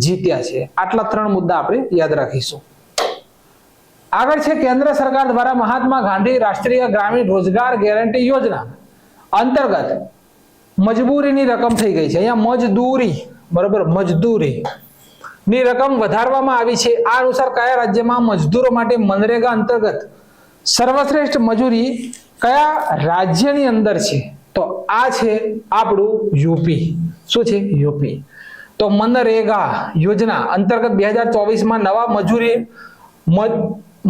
જીત્યા છે. આટલા 3 મુદ્દા આપણે યાદ રાખીશું. આગળ છે કેન્દ્ર સરકાર દ્વારા મહાત્મા ગાંધી રાષ્ટ્રીય ગ્રામીણ રોજગાર ગેરંટી યોજના અંતર્ગત મજબૂરીની રકમ થઈ ગઈ છે. અહીંયા મજદૂરી, બરોબર, મજદૂરી ની રકમ વધારવામાં આવી છે. આ અનુસાર કયા રાજ્યમાં મજદૂરો માટે મનરેગા અંતર્ગત સર્વશ્રેષ્ઠ મજૂરી કયા રાજ્યની અંદર છે? તો આ છે આપણું યુપી. શું છે? યુપી. તો મનરેગા યોજના અંતર્ગત 2024માં નવા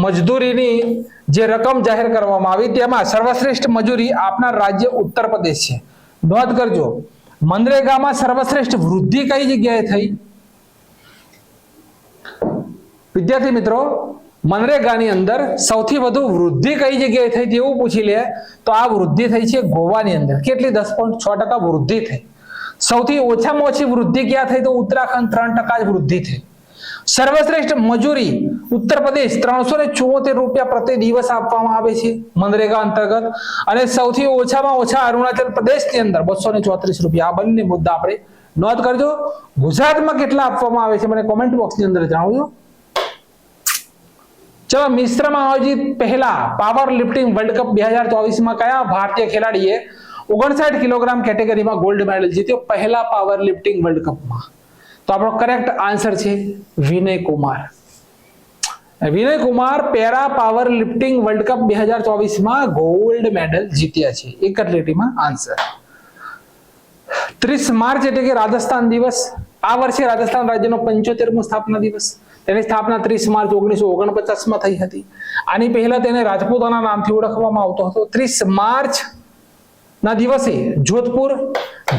મજદૂરીની જે રકમ જાહેર કરવામાં આવી તેમાં સર્વશ્રેષ્ઠ મજૂરી આપનાર રાજ્ય ઉત્તર પ્રદેશ છે. નોંધ કરજો, મનરેગામાં સર્વશ્રેષ્ઠ વૃદ્ધિ કઈ જગ્યાએ થઈ? વિદ્યાર્થી મિત્રો, મનરેગાની અંદર સૌથી વધુ વૃદ્ધિ કઈ જગ્યાએ થઈ તેવું પૂછી લે તો આ વૃદ્ધિ થઈ છે ગોવાની અંદર. કેટલી? 10.6% વૃદ્ધિ થઈ. સૌથી ઓછામાં ઓછી વૃદ્ધિ ક્યાં થઈ? તો ઉત્તરાખંડ 3% જ વૃદ્ધિ થઈ. સર્વશ્રેષ્ઠ મજૂરી ઉત્તર પ્રદેશ 374 રૂપિયા પ્રતિ દિવસ આપવામાં આવે છે મનરેગા અંતર્ગત, અને સૌથી ઓછામાં ઓછા અરુણાચલ પ્રદેશની અંદર 234 રૂપિયા. આ બંને મુદ્દા આપણે નોંધ કરજો. ગુજરાતમાં કેટલા આપવામાં આવે છે મને કોમેન્ટ બોક્સની અંદર જણાવજો. ચલો, મિશ્રમાં આયોજિત પહેલા પાવર લિફ્ટિંગ વર્લ્ડ કપ 2024માં કયા ભારતીય ખેલાડીએ 59 કિલોગ્રામ કેટેગરીમાં ગોલ્ડ મેડલ જીત્યો? પહેલા પાવર લિફ્ટિંગ વર્લ્ડ કપમાં. તો આપણો કરેક્ટ આન્સર છે Vinay Kumar. Vinay Kumar para power lifting World Cup 2024માં ગોલ્ડ મેડલ જીત્યા છે એક એથ્લેટિકમાં. આન્સર 30 માર્ચ એટલે કે રાજસ્થાન દિવસ. આ વર્ષે રાજસ્થાન રાજ્યનો 75મો સ્થાપના દિવસ. તેની સ્થાપના 30 માર્ચ 1949માં થઈ હતી. આની પહેલા તેને રાજપૂતોના નામથી ઓળખવામાં આવતો હતો. 30 માર્ચ ના દિવસે જોધપુર,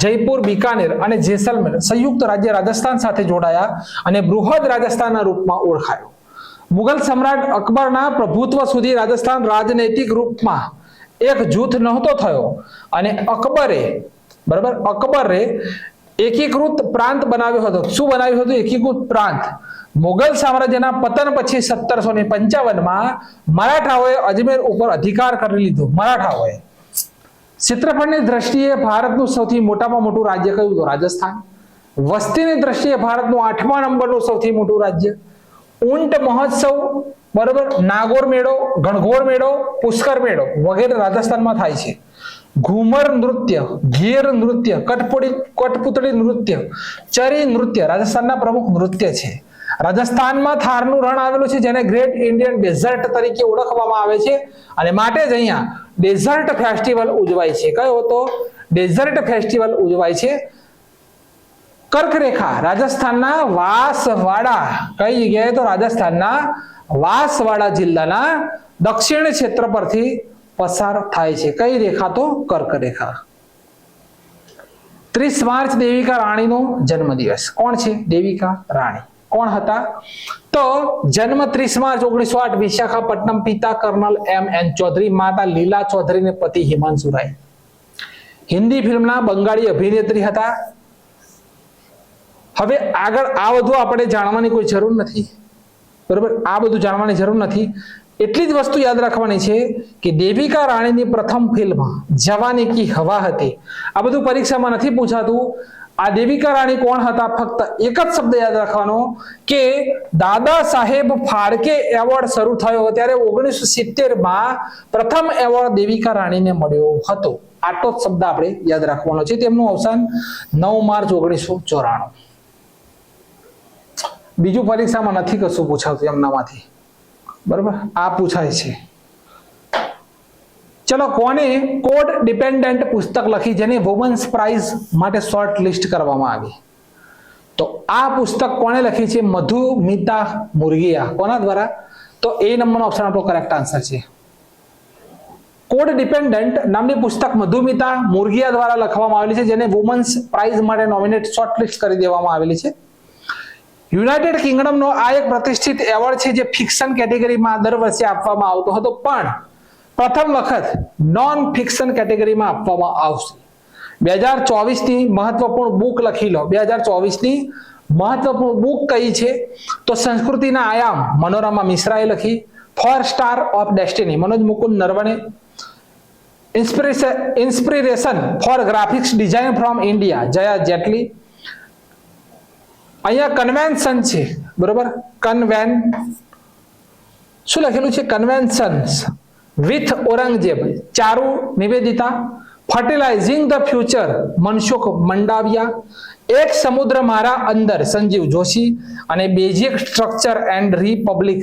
જયપુર, બીકાનેર અને જેસલમેર સંયુક્ત રાજ્ય રાજસ્થાન સાથે જોડાયા અને બૃહદ રાજસ્થાનના રૂપમાં ઓળખાયો. મુગલ સમ્રાટ અકબરના પ્રભુત્વ સુધી રાજસ્થાન રાજનૈતિક રૂપમાં એક જૂથ નહોતો થયો અને અકબરે એકીકૃત પ્રાંત બનાવ્યો હતો. શું બનાવ્યો હતો? એકીકૃત પ્રાંત. મુગલ સામ્રાજ્યના પતન પછી 1755માં મરાઠાઓએ અજમેર ઉપર અધિકાર કરી લીધો. મરાઠાઓએ. ક્ષેત્રફળની દ્રષ્ટિએ ભારતનું સૌથી મોટામાં મોટું રાજ્ય કયું? તો રાજસ્થાન. વસ્તીની દ્રષ્ટિએ ભારતનું 8મા નંબરનું સૌથી મોટું રાજ્ય. ઊંટ મહોત્સવ, બરોબર, નાગોર મેળો, ગણગોર મેળો, પુષ્કર મેળો વગેરે રાજસ્થાનમાં થાય છે. ઘુમર નૃત્ય, ઘેર નૃત્ય, કઠપુતળી નૃત્ય, ચરી નૃત્ય રાજસ્થાનના પ્રમુખ નૃત્ય છે. રાજસ્થાનમાં થારનું રણ આવેલું છે જેને ગ્રેટ ઇન્ડિયન ડેઝર્ટ તરીકે ઓળખવામાં આવે છે અને માટે જ અહીંયા ડેઝર્ટ ફેસ્ટિવલ ઉજવાય છે. કયો હતો? ડેઝર્ટ ફેસ્ટિવલ ઉજવાય છે. કર્કરેખા રાજસ્થાનના વાંસવાડા. કઈ જગ્યાએ? તો રાજસ્થાનના વાંસવાડા જિલ્લાના દક્ષિણ ક્ષેત્ર પરથી પસાર થાય છે. કઈ રેખા? તો કર્કરેખા. 30 માર્ચ દેવિકા રાણીનો જન્મદિવસ. કોણ છે દેવિકા રાણી? કોણ હતા? તો જન્મ 30 માર્ચ 1908 વિશાખાપટ્ટનમ. પિતા કર્નલ M.N. ચૌધરી, માતા લીલા ચૌધરી ને પતિ હિમાંશુ રાય. હિન્દી ફિલ્મના બંગાળી અભિનેત્રી હતા. હવે આગળ આ બધું આપણે જાણવાની કોઈ જરૂર નથી, બરોબર? આ બધું જાણવાની જરૂર નથી. એટલી જ વસ્તુ યાદ રાખવાની છે કે દેવિકા રાણીની પ્રથમ ફિલ્મ જવાની કી હવા હતી. આ બધું પરીક્ષામાં નથી પૂછાતું. આ દેવિકા રાણી કોણ હતા? ફક્ત એક જ શબ્દ યાદ રાખવાનો કે દાદા સાહેબ ફાળકે એવોર્ડ શરૂ થયો ત્યારે 1970માં પ્રથમ એવોર્ડ દેવિકા રાણીને મળ્યો હતો. આટલો જ શબ્દ આપણે યાદ રાખવાનો છે. તેમનું અવસાન 9 માર્ચ 1994. બીજું પરીક્ષામાં નથી કશું પૂછાતું એમનામાંથી, બરોબર? આ પૂછાય છે. ચલો, કોને કોડ ડિપેન્ડન્ટ પુસ્તક લખી જેને વુમન્સ પ્રાઇઝ માટે શોર્ટ લિસ્ટ કરવામાં આવી? તો આ પુસ્તક કોણે લખી છે? મધુમિતા મુર્ગિયા. કોના દ્વારા? તો એ નંબરનો ઓપ્શન આપણો કરેક્ટ આન્સર છે. કોડ ડિપેન્ડન્ટ નામની પુસ્તક મધુમિતા મુર્ગિયા દ્વારા લખવામાં આવેલી છે જેને વુમન્સ પ્રાઇઝ માટે નોમિનેટ શોર્ટ લિસ્ટ કરી દેવામાં આવેલી છે. યુનાઇટેડ કિંગડમનો આ એક પ્રતિષ્ઠિત એવોર્ડ છે જે ફિક્શન કેટેગરીમાં દર વર્ષે આપવામાં આવતો હતો, પણ પ્રથમ વખત નોન ફિક્શન કેટેગરીમાં આપવામાં આવશે. 2024ની મહત્વપૂર્ણ બુક લખી લો. 2024ની મહત્વપૂર્ણ બુક કઈ છે? તો સંસ્કૃતિના આયામ મનોરમા મિશ્રાએ લખી. 4 Star of Destiny Manoj Mukund Naravane. Inspiration for Graphics Design from India Jaya Jaitly. અહીંયા કન્વેન્શન છે, બરોબર? શું લખેલું છે? Conventions with Aurangzeb Charu Nivedita. Fertilising the Future Mansukh Mandaviya, એક સમુદ્ર મારા અંદર સંજીવ જોશી અને Basic Structure and Republic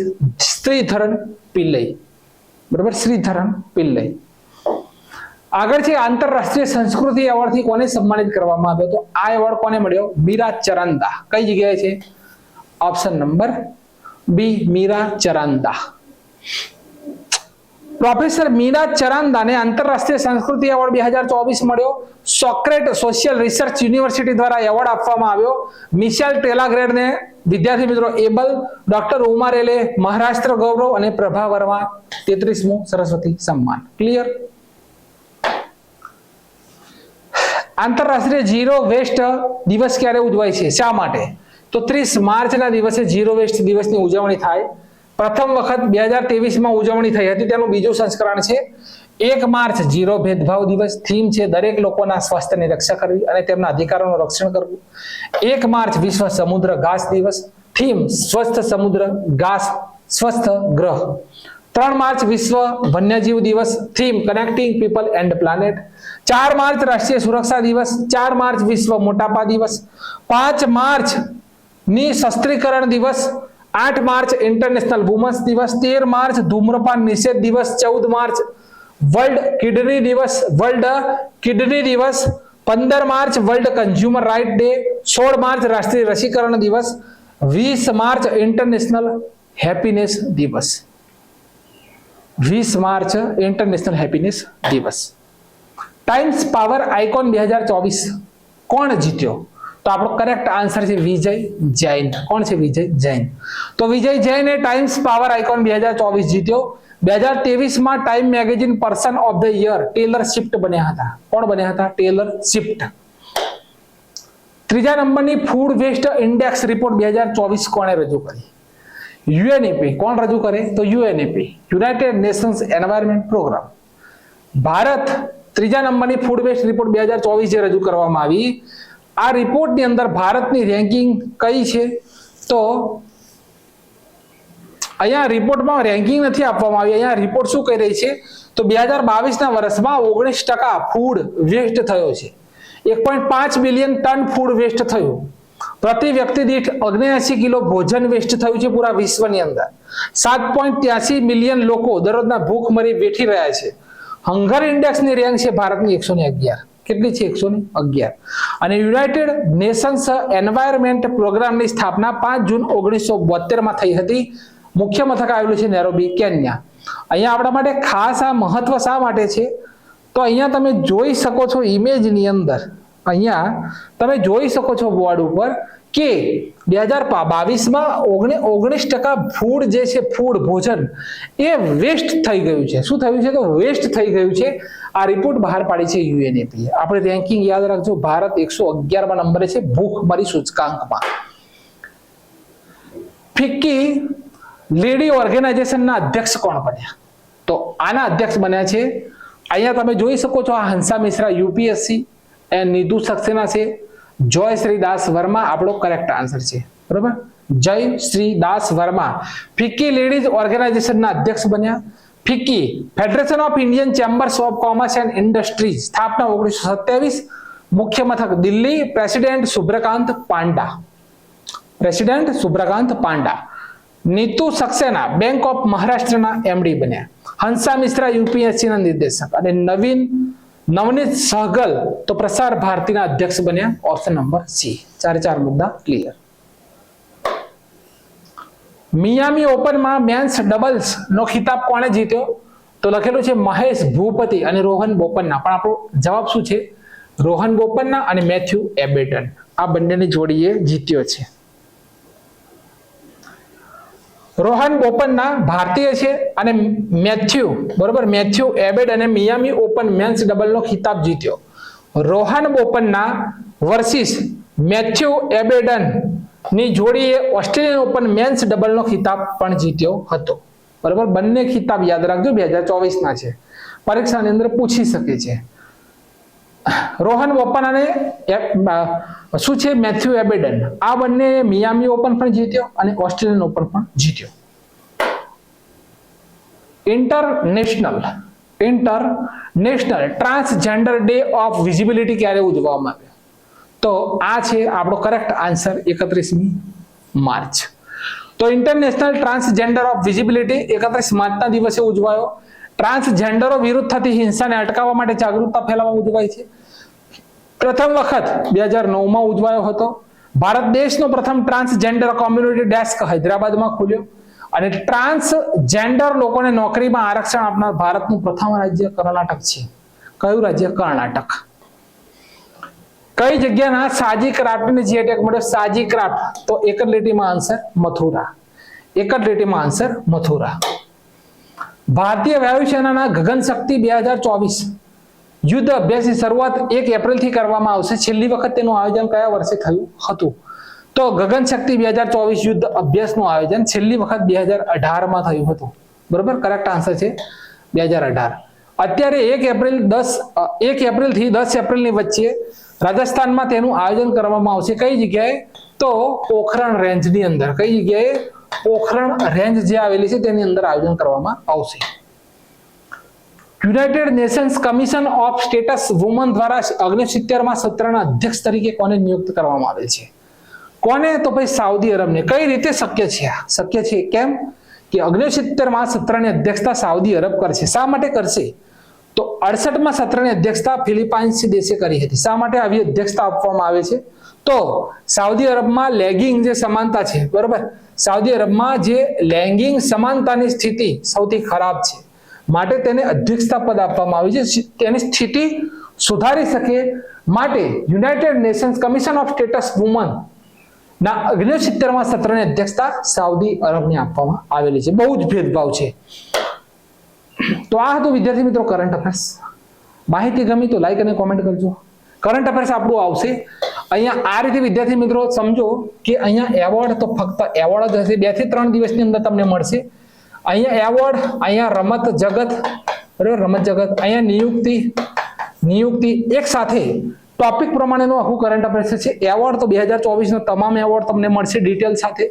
Sreedharan Pillai. બરાબર, શ્રીધરન પિલ્લઈ. આગળ છે આંતરરાષ્ટ્રીય સંસ્કૃતિ એવોર્ડ થી કોને સન્માનિત કરવામાં આવ્યો? તો આ એવોર્ડ કોને મળ્યો? મીરા ચરંદા. કઈ જગ્યાએ છે? Option number B, Meera Charanda. Professor Meera ચરંદાને આંતરરાષ્ટ્રીય સંસ્કૃતિ એવોર્ડ 2024 મળ્યો. સોક્રેટ સોશિયલ રિસર્ચ યુનિવર્સિટી દ્વારા એવોર્ડ આપવામાં આવ્યો. મિશેલ ટેલાગ્રેડને વિદ્યાર્થી મિત્રો એબલ, ડોક્ટર ઉમર એલે મહારાષ્ટ્ર ગૌરવ અને પ્રભા વર્મા 33મું સરસ્વતી સન્માન. ક્લિયર? આંતરરાષ્ટ્રીય ઝીરો વેસ્ટ દિવસ ક્યારે ઉજવાય છે? શા માટે? તો 30 માર્ચના દિવસે ઝીરો વેસ્ટ દિવસની ઉજવણી થાય. પ્રથમ વખત 2023માં ઉજવણી થઈ હતી, તેનું બીજું સંસ્કરણ છે. 1 માર્ચ ઝીરો ભેદભાવ દિવસ. થીમ છે દરેક લોકોના સ્વાસ્થ્યની રક્ષા કરવી અને તેમના અધિકારોનું રક્ષણ કરવું. 1 માર્ચ વિશ્વ સમુદ્ર ઘાસ દિવસ. થીમ સ્વસ્થ સમુદ્ર, ઘાસ, સ્વસ્થ ગ્રહ. 3 માર્ચ વિશ્વ વન્યજીવ દિવસ. Theme connecting people and planet. 4 March રાષ્ટ્રીય સુરક્ષા દિવસ. 4 માર્ચ વિશ્વ મોટાપા દિવસ. 5 માર્ચ ની શસ્ત્રીકરણ દિવસ. 8 માર્ચ ઇન્ટરનેશનલ વુમન્સ દિવસ. 13 માર્ચ ધૂમ્રપાન નિષેધ દિવસ. 14 માર્ચ વર્લ્ડ કિડની દિવસ. 15 March world consumer right day. 16 March રાષ્ટ્રીય રસીકરણ દિવસ. 20 માર્ચ ઇન્ટરનેશનલ હેપીનેસ દિવસ. 20 માર્ચ ઇન્ટરનેશનલ હેપીનેસ દિવસ. ટાઈમ્સ પાવર આઇકોન 2024 કોણ જીત્યો? તો આપણો કરેક્ટ આન્સર છે વિજય જૈન. કોણ છે? વિજય જૈન. તો વિજય જૈને ટાઈમ્સ પાવર આઇકોન 2024 જીત્યો. 2023માં Time magazine Person of the Year Taylor Swift બન્યા હતા. કોણ બન્યા હતા? Taylor Swift. ત્રીજા નંબરની ફૂડ વેસ્ટ ઇન્ડેક્સ રિપોર્ટ 2024 કોણે રજૂ કરી? યુએનઈપી. કોણ રજૂ કરે? તો UNEP, United Nations Environment Programme. Bharat ત્રીજા નંબરની ફૂડ વેસ્ટ રિપોર્ટ 2024 જે રજૂ કરવામાં આવી, આ રિપોર્ટની અંદર ભારતની રેન્કિંગ કઈ છે? તો અહીંયા રિપોર્ટમાં રેન્કિંગ નથી આપવામાં આવી. અહીંયા રિપોર્ટ શું કહી રહી છે? તો 2022ના વર્ષમાં 19% ફૂડ વેસ્ટ થયો છે. 1.5 બિલિયન ટન ફૂડ વેસ્ટ થયું. પ્રતિ વ્યક્તિ દીઠ 79 કિલો ભોજન વેસ્ટ થયું છે પૂરા વિશ્વની અંદર. 7.83 મિલિયન લોકો દરરોજના ભૂખ મરી બેઠી રહ્યા છે. હંગર ઇન્ડેક્સની રેન્ક છે ભારતની 111. કેટલી છે? 111. અને યુનાઇટેડ નેશન્સ એન્વાયરમેન્ટ પ્રોગ્રામની સ્થાપના 5 જૂન 1972માં થઈ હતી. મુખ્ય મથક આવેલું છે નેરોબી, કેન્યા. અહીંયા આપણા માટે ખાસ આ મહત્વ શા માટે છે? તો અહીંયા તમે જોઈ શકો છો ઇમેજની અંદર, અહીંયા તમે જોઈ શકો છો બોર્ડ ઉપર કે 2022માં 19% ફૂડ જે છે, ફૂડ ભોજન એ વેસ્ટ થઈ ગયું છે. શું થયું છે? તો વેસ્ટ થઈ ગયું છે. આ રિપોર્ટ બહાર પાડી છે યુએનઈપી. આપણે રેન્કિંગ યાદ રાખજો, ભારત 111માં નંબરે છે ભૂખમરી સૂચકાંકમાં. ફિક્કી લેડી ઓર્ગેનાઇઝેશનના અધ્યક્ષ કોણ બન્યા? તો આના અધ્યક્ષ બન્યા છે, અહીંયા તમે જોઈ શકો છો, આ હંસા મિશ્રા યુપીએસસી, એ નિધુ સક્સેના છે, જય શ્રી દાસ વર્મા આપણો કરેક્ટ આન્સર છે. બરાબર, જય શ્રી દાસ વર્મા ફિક્કી લેડીઝ ઓર્ગેનાઇઝેશનના અધ્યક્ષ બન્યા. FICCI Federation of Indian Chambers of Commerce and Industries, સ્થાપના 1927, મુખ્ય મથક Delhi. President Subhrakant Panda. President Subhrakant Panda. Neetu Saxena Bank of મહારાષ્ટ્રના એમડી બન્યા. હંસા મિશ્રા યુપીએસસીના નિર્દેશક. અને નવનીત સહગલ તો પ્રસાર ભારતીના અધ્યક્ષ બન્યા. Option number C. 4 મુદ્દા ક્લિયર. મિયામી ઓપનમાં મેન્સ ડબલ્સ નો ખિતાબ કોણે જીત્યો? તો લખેલું છે મહેશ ભૂપતિ અને રોહન બોપન્ના. પણ આપણો જવાબ શું છે? રોહન બોપન્ના અને મેથ્યુ એબેડન, આ બંનેની જોડીએ જીત્યો છે. રોહન બોપન્ના ભારતીય છે અને મેથ્યુ, બરોબર, મેથ્યુ એબેડ અને મિયામી ઓપન મેન્સ ડબલનો ખિતાબ જીત્યો. રોહન બોપન્ના વર્સિસ મેથ્યુ એબેડન ની જોડીએ ઓસ્ટ્રેલિયન ઓપન મેન્સ ડબલનો ખિતાબ પણ જીત્યો હતો. બરાબર, બંને ખિતાબ યાદ રાખજો 2024ના છે, પરીક્ષાની અંદર પૂછી શકે છે. રોહન બોપન અને શું છે મેથ્યુ એબેડન, આ બંને મિયામી ઓપન પણ જીત્યો અને ઓસ્ટ્રેલિયન ઓપન પણ જીત્યો. International transgender day of visibility ક્યારે ઉજવવામાં આવે? તો આ છે આપણો કરેક્ટ આન્સર 31મી માર્ચ. તો ઇન્ટરનેશનલ ટ્રાન્સજેન્ડર ઓફ વિઝિબિલિટી 31 માર્ચના દિવસે ઉજવાયો. ટ્રાન્સજેન્ડરો વિરુદ્ધ થતી હિંસાને અટકાવવા માટે જાગૃતતા ફેલાવવા ઉજવાય છે. પ્રથમ વખત 2009માં ઉજવાયો હતો. ભારત દેશનો પ્રથમ ટ્રાન્સજેન્ડર કોમ્યુનિટી ડેસ્ક હૈદરાબાદમાં ખુલ્યો. અને ટ્રાન્સજેન્ડર લોકોને નોકરીમાં આરક્ષણ આપનાર ભારતનું પ્રથમ રાજ્ય કર્ણાટક છે. કયું રાજ્ય? કર્ણાટક. કઈ જગ્યાના સાજી ક્રાફ્ટને જીઆઈ ટેગ મળ્યો? સાજી ક્રાફ્ટ. તો એક જ લીટીમાં આન્સર મથુરા. એક જ લીટીમાં આન્સર મથુરા. ભારતીય વાયુસેનાના ગગનશક્તિ 2024 યુદ્ધ અભ્યાસની શરૂઆત 1 એપ્રિલથી કરવામાં આવશે. છેલ્લી વખત તેનું આયોજન કયા વર્ષે થયું હતું? તો ગગનશક્તિ 2024 યુદ્ધ અભ્યાસનું આયોજન છેલ્લી વખત 2018માં થયું હતું. બરોબર, કરેક્ટ આન્સર છે 2018. અત્યારે 1 એપ્રિલથી 10 એપ્રિલની વચ્ચે રાજસ્થાનમાં તેનું આયોજન કરવામાં આવશે. કઈ જગ્યાએ? તો પોખરણ રેન્જની અંદર. કઈ જગ્યાએ? પોખરણ રેન્જ જે આવેલી છે તેની અંદર આયોજન કરવામાં આવશે. United Nations commission of status woman દ્વારા 69માં સત્રના અધ્યક્ષ તરીકે કોને નિયુક્ત કરવામાં આવેલ છે? કોને? તો ભાઈ સાઉદી અરબને. કઈ રીતે શક્ય છે? શક્ય છે કેમ? કે 69માં સત્રની અધ્યક્ષતા સાઉદી અરબ કરશે. શા માટે કરશે? તો 68માં સત્રની અધ્યક્ષતા ફિલિપાઇન્સ દેશે કરી હતી. શા માટે આવી અધ્યક્ષતા આપવામાં આવે છે? તો સાઉદી અરબમાં લેગિંગ જે સમાનતા છે, બરોબર, સાઉદી અરબમાં જે લૈંગિક સમાનતાની સ્થિતિ સૌથી ખરાબ છે, માટે તેને અધ્યક્ષતા પદ આપવામાં આવ્યું છે. તેની સ્થિતિ સુધારી શકે માટે United Nations commission of status woman ના 69માં સત્રની અધ્યક્ષતા સાઉદી અરબને આપવામાં આવેલી છે. બહુ જ ભેદભાવ છે. તો આ હતું વિદ્યાર્થી મિત્રો કરંટ અફેર્સ. માહિતી ગમી તો લાઈક અને કોમેન્ટ કરજો. કરંટ અફેર્સ આપણું આવશે અહીંયા આ રીતે. વિદ્યાર્થી મિત્રો સમજો કે અહીંયા એવોર્ડ તો ફક્ત એવોર્ડ જ હશે. 2 થી 3 દિવસની અંદર તમને મળશે. અહીંયા એવોર્ડ, અહીંયા રમત જગત, બરાબર, રમત જગત, અહીંયા નિયુક્તિ એક સાથે ટોપિક પ્રમાણેનું આખું કરંટ અફેર્સ છે. એવોર્ડ તો 2024 નો તમામ એવોર્ડ તમને મળશે ડિટેલ સાથે.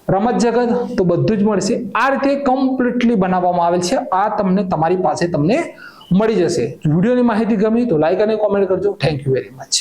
રમત જગત તો બધું જ મળશે. આ રીતે કમ્પ્લીટલી બનાવવામાં આવેલ છે. આ તમને તમારી પાસે તમને મળી જશે. વિડીયોની માહિતી ગમી તો લાઈક અને કોમેન્ટ કરજો. Thank you very much.